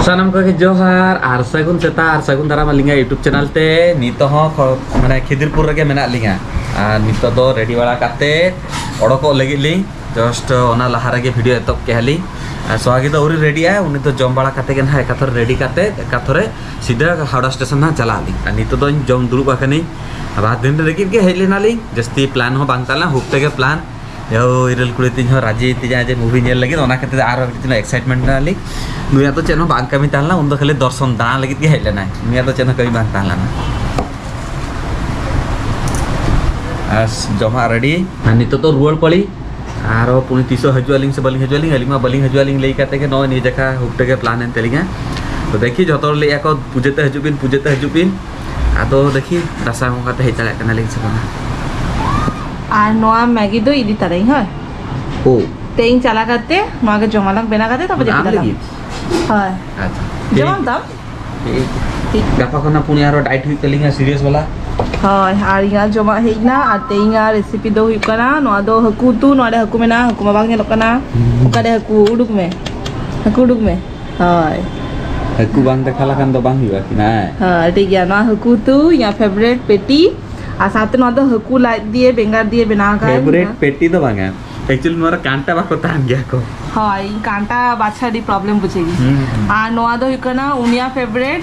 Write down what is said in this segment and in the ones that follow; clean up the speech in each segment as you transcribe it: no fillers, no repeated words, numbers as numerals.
सानम को जोहार और सगुन सेता और सगुन दाराम लिंगा यूट्यूब चैनल ते नितो माने खिदिरपुर रे मेना लिंगा और नितो दो रेडी वाला काते ओडको लगी लिंग जस्ट ओना लहा रे वीडियो एतप के हली स्वागी तो उरी रेडी है उनी तो जम बड़ा काते के ना एकाथर रेडी काते एकाथरे सीधा हावड़ा स्टेशन ना चला ली और नितो दो जम दुरुब आकनी रात दिन रे के हेज लेना ली जस्ती प्लान हो बांग ताला हुकते के प्लान यो इरल कुड़ी तीन राजी तीजा जे मूवी नेल लगी ओना कते आरो कितना एक्साइटमेंट नाली नुया तो चेनो बांग कमी तालना उन खाली दर्शन दाना लगी के हेज लेना नुया तो चेनो कमी बांग तालना आस जमा रेडी नितो तो रुवल पड़ी आरो पुनी तीसो हजुआलिंग से बलिंग हजुआलिंग अलिमा बलिंग हजुआलिंग लेई काते के नो नि जका हुकते के प्लान एन तेलिंगा तो देखी जतोर ले को पूजेते हजुबिन आदो देखी दासा हो काते हे चला कना लिंग से बना আর নোয়া ম্যাগি দো ইদি তারাই হয় ও তেইং চালা কাতে নোয়াকে জমালাক বেনা কাতে তবে দেখি দাও হয় আচ্ছা জমাম দাও ঠিক গাপা কোনা পুনি আরো ডাইট হুই তেলিংা সিরিয়াস वाला হয় আর ইয়া জমা হেইনা আর তেইংা রেসিপি দো হুই কানা নোয়া দো হকু তু নোয়া হকু মেনা হকু মা বাং নেলো কানা উকারে হকু উডুক মে হয় হকু বাং দেখালা কান দো বাং হিবা কি না হ্যাঁ ঠিক গিয়া নোয়া হকু তু ইয়া ফেভারিট পেটি আর সাথে না তো হকু লাইট দিয়ে বেঙ্গার দিয়ে বেনা কা फेवरेट पेटी तो बांगा एक्चुअली मोर कांटा बाको तान गया को হয় কাঁটা বাছারি প্রবলেম বুঝেগি আর নোয়া দো হিকনা উনিয়া ফেভারিট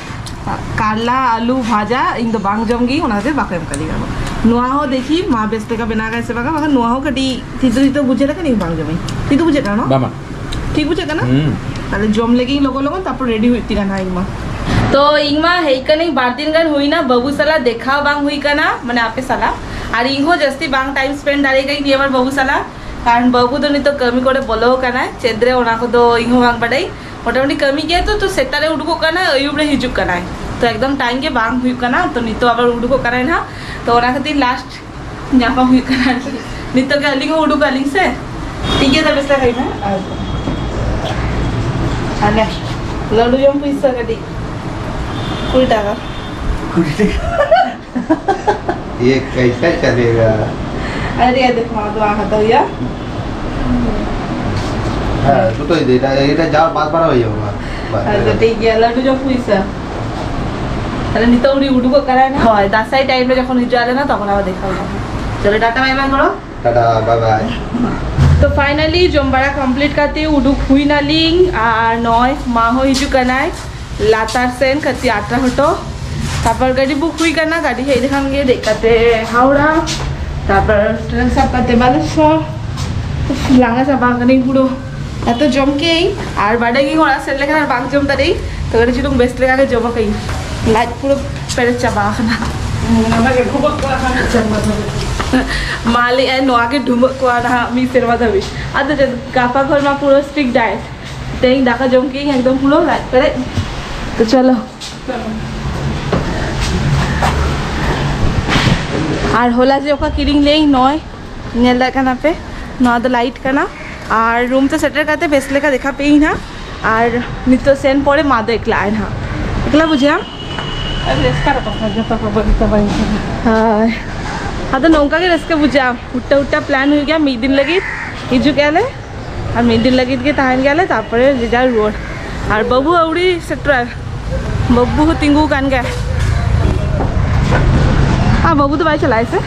কারলা আলু ভাজা ইন দো বাং জমগি ওনাতে বাকেম কালি গাবো নোয়া হো দেখি মা বেস্তে কা বেনা গাইছে বাকা বাকা নোয়া হো কাটি তিতো বুঝে রাখে নি বাং জমি তিতো বুঝে কানো বাবা ঠিক বুঝে কানা তাহলে জম লেগি লগন তারপর রেডি হইতি না ইমা तो इंगमा हेकने बारदिन गन हुई ना बबू साला देखा बांग हुई कना माने आपे साला और इंगो जस्ती बांग टाइम स्पेंड दारे गई नि আমার बबू साला कारण बबू तो नि तो कमी करे बोलो कना चेद्रे ओना को तो इंगो बांग पड़ाई मोटामोटी कमी गया तो सेतारे उडुको कना अयुबरे हिजुक कना तो एकदम टाइम के बांग हुई कना तो नि तो आबार उडुको कना ना तो ओना खातिर लास्ट न्यापा हुई कना नि तो के अलिंग उडुको अलिंग से ठीक है तब इसला खाई ना आले लड्डू जम पैसा कदी 20 টাকা ये कैसा चलेगा अरे ये देखो तो आ हटा या हां तो এটা যাও বারবার হয়ে যাবে আচ্ছা ঠিক আছে লड्डू जो পয়সা তাহলে নিতে উড়ি উডুকো করায় না হয় দাসাই টাইমে যখন হিজো আলে না তখন আবার দেখাও চলো টাটা বাই বাই করো টাটা বাই বাই तो फाइनली जमबाड़ा कंप्लीट करते उडुक हुई ना लिंग और नय मा हो हिजु कनाय लातार सेन कति आटरा हटो तापर गाड़ी बुक हुई करना गाड़ी हे देखान गे देखाते हावड़ा तापर ट्रेन सब करते बालेश्वर लांगा सा बांगनी पुरो এত জমকেই আর বাড়ে গিয়ে ওরা সেল লেখার বাং জমতা দেই তো গাড়ি চিটুং বেস্ট লেখাকে জমকেই লাইট পুরো পেরে চাপা না আমাকে ঘুমক করা খানা চাপা माले ए नोआ के ढुमक को आना मी सेरवा दबी आते जे गाफा घर में पूरा स्ट्रिक्ट डाइट तेई डाका जमके एकदम पूरा लाइट करे तो चलो और होला जे ओका किरिंग लेई नय नेल काना पे नोआ द लाइट काना और रूम तो सेटर करते बेसले का देखा पेई ना और नितो सेन पड़े मा दो एकला आइन हां एकला बुझिया अरे इसका पकड़ जो तो बन हां ಅದು ನೌಕಾಗೆ ರಸ್ಕೆ ಬುಜಾ ಹುಟ್ಟ ಪ್ಲಾನ್ हो गया मीद दिन लगी हिजु गेले और मीद दिन लगी के ताहन गेले तारपरे रिजा रोड और बबू औड़ी सेट्रा बबू हो तिंगू कान गए हां बबू तो बाइक चलाए से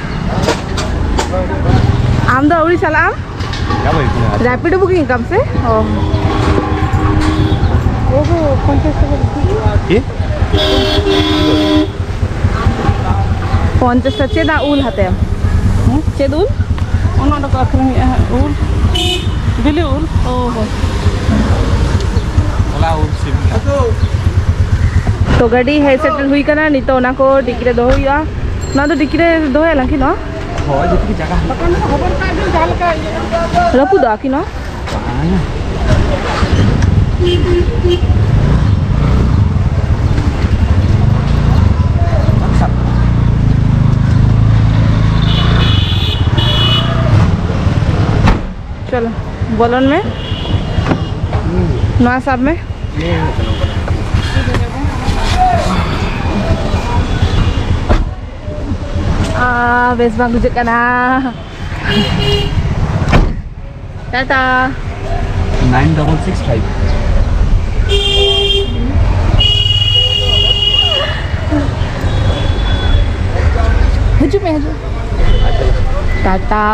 आम तो औड़ी चला रैपिडो बुकिंग कम से ओहो कौन-सा ये 50 চেদা উল হাতে চেদুল অন্য তো আখরি উল দিলি উল ও ওলা উল সিম तो गाड़ी है सेटल हुई करना नहीं तो ना को डिक्रे दो हुआ ना तो डिक्रे दो है लंकी ना हो जितनी जगह खबर का जो जाल का रपु दो की ना चलो बोलन में नवा साहब में best bang bujuk kana. Tata. 9665. Hujung me hujung. Tata.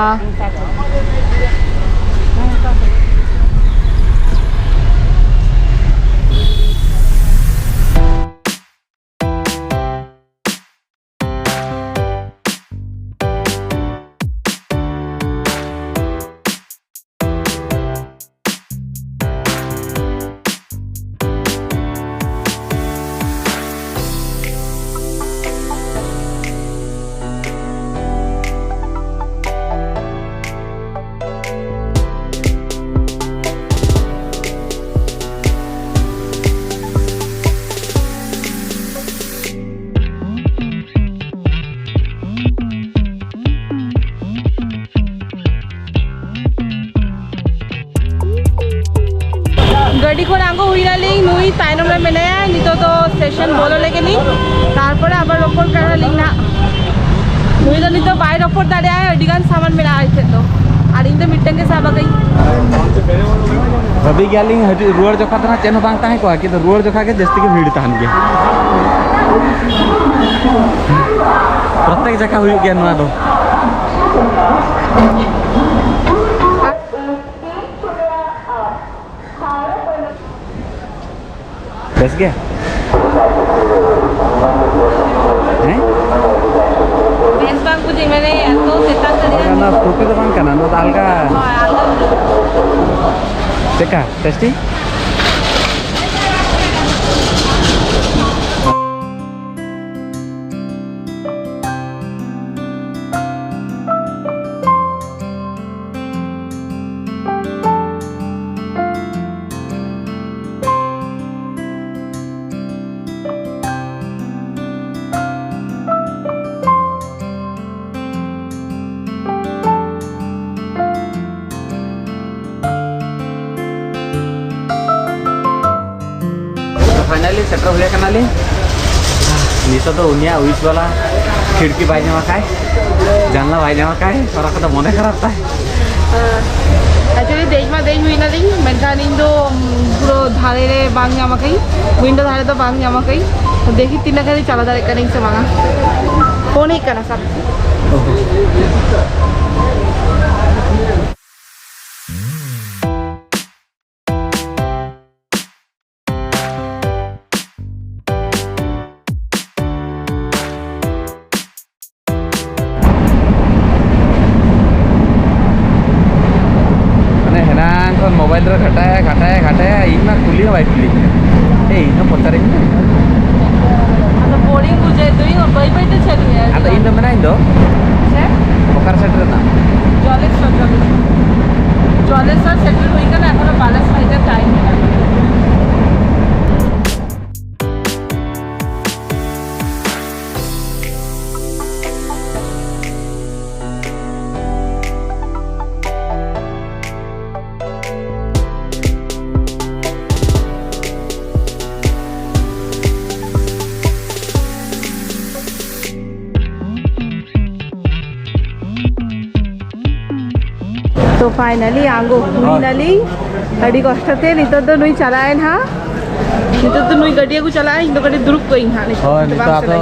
गड़ी को आंगो हुई नालिंग नुई ताइनम रे मेनाया नितो तो सेशन बोलो लेके ली तारपरे आबार रपोर्ट करा लिंग ना नुई तो नितो बाय रपोर्ट दाड़े आए अडिगान सामान मेरा आए थे तो आर इन द मीटिंग के साबा गई रवि गयालिंग रुआर जोखा तना चेन बांग ताहे को कि रुआर जोखा के जस्ती के भीड़ ताहन गया प्रत्येक जगह हुई गया नवा दो बस गया हैं बेस बांग कुछ मैंने तो सेता करिया ना फोटो तो बांग करना ना दाल का चेका टेस्टी फाइनली सेटर हुआ कनाली नितो तो उनिया उइस वाला खिड़की बाय जामा काय जानला बाय जामा काय थोड़ा को तो मने खराब था एक्चुअली देश में देश हुई ना लिंग मेंखान इन दो पूरा धारे रे बांग जामा कई विंडो धारे तो बांग जामा कई तो देखी तीन करी चला दारे कनिंग से मांगा फोन ही करना सब मोबाइल रे घटाया इना खुली है भाई खुली ए इनो पतारे तो बोरिंग बुझे तो इन बाई बाई तो चल गया आता इनो मेना इंदो से ओकार सेटर ना जॉलेस सेटल हुई का ना এখন 12 মিনিটের টাইম तो फाइनली आंगो फाइनली गाड़ी कष्ट थे नितो तो नुई चलाए ना नितो तो नुई गाड़ी को चलाए इन तो गाड़ी दुरुक कोई ना हां नितो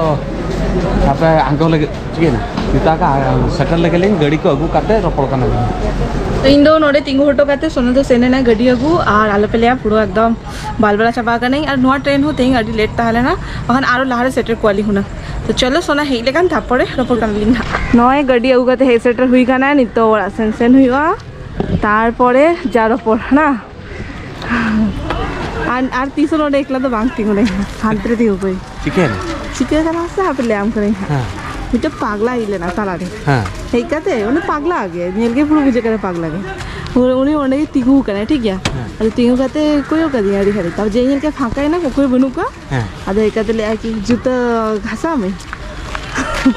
आप आंगो लगे ठीक है ना निता का सेटल लगे लें गाड़ी को अगु काटे रपड़ कना तो इन दो नोडे तिंगो होटो काते सोना तो सेने ना गाड़ी अगु और आलो पेलिया पुरो एकदम बालबला चाबा का नहीं और नोआ ट्रेन होते ही गाड़ी लेट ताहले ना वहां आरो लाहारे सेटर क्वाली हुना तो चलो सोना हेई लेकान थापड़े रपड़ कना लिंगा नय गाड़ी अगु काते हे सेटर हुई काना नितो ओरा सेंसेन हुईवा तारपरे जारो पर ना আর তিসো নোডে একলা তো বাংতি করে হান্ত্রে দিও কই চিকেন কানা আছে আপলে আম করে হ্যাঁ মিটো পাগলা ইলে না সালারে হ্যাঁ হেইকাতে উনি পাগলা আগে নেলকে পুরো বুঝে করে পাগলা গে উনি অনেক তিগু করে ঠিক আছে আর তিগু কাতে কইও কা দিয়ারি হরে তাও যে নেলকে ফাঁকায় না কোই বনুকা হ্যাঁ আদা হেইকাতে লে কি জুতো ঘাসা আমি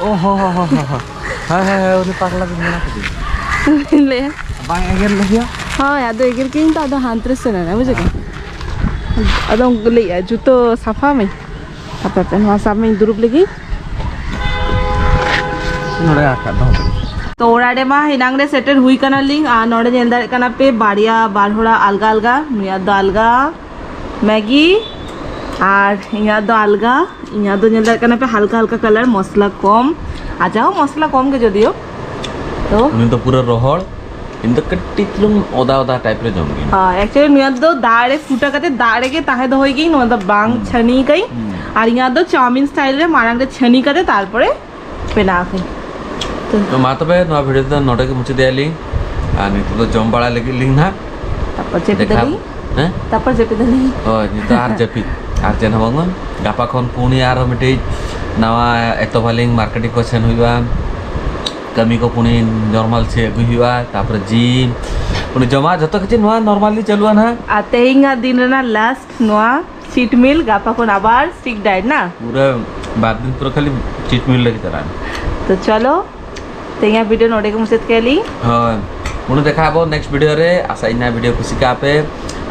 ও হো হো হো হ্যাঁ হ্যাঁ উনি পাগলা বিনা করে ले bang eger lehia हाँ याद एगर के तो आधा हांत्र से ना मुझे क्या आधा ले जूतो सफा में apa pen wasa में दुरुप लगी नोड़े आखा दो तो ओराडे मा हिनांग रे सेटल हुई कना लिंग आ नोड़े जेल दाड़े कना पे बाड़िया बारहोड़ा अलगा अलगा नुया दो अलगा मैगी और इया दो अलगा इया दो जेल दाड़े कना पे हल्का हल्का कलर मसला कम आ जाओ मसला कम के जदियो तो उन्हें तो पूरा रोहड़ इन तो कट्टी तुम ओदा ओदा टाइप रे जोंगी हाँ एक्चुअली नुया दो दाड़े फूटा करते दाड़े के ताहे दो होगी नुया दो बांग छनी गई और इया दो चाउमीन स्टाइल रे मारांग रे छनी करते तारपरे पेना के तो मा तबे नवा भिडियो तो नोटे के मुचे देली आ नि तो जम बाड़ा लगी लिंग ना तापर चेपे दली हैं तापर चेपे दली ओ नि तो आर जेपी आर जेन हबंगन गापा खन पुनी आर मिटे नवा एतो भालिंग मार्केटिंग को सेन हुइबा कमी को पुनी नॉर्मल से हुइबा तापर जिम पुनी जमा जतो किछ नवा नॉर्मली चलुआ ना आ तेहिंगा दिन ना लास्ट नोआ चीट मिल गापा कोन आबार स्टिक डाइट ना पूरा बाद दिन पूरा खाली चीट मिल लगी तरह तो चलो तेहिंगा वीडियो नोडे के मुसेत केली हां पुनी देखाबो नेक्स्ट वीडियो रे आशा इना वीडियो खुशी का पे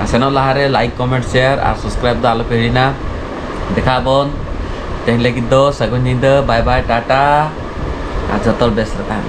आसेनो लहारे लाइक कमेंट शेयर और सब्सक्राइब द आलो पेरिना देखाबोन तेन लगी दो सगुन निंदा बाय बाय टाटा आ जतल बेस रखा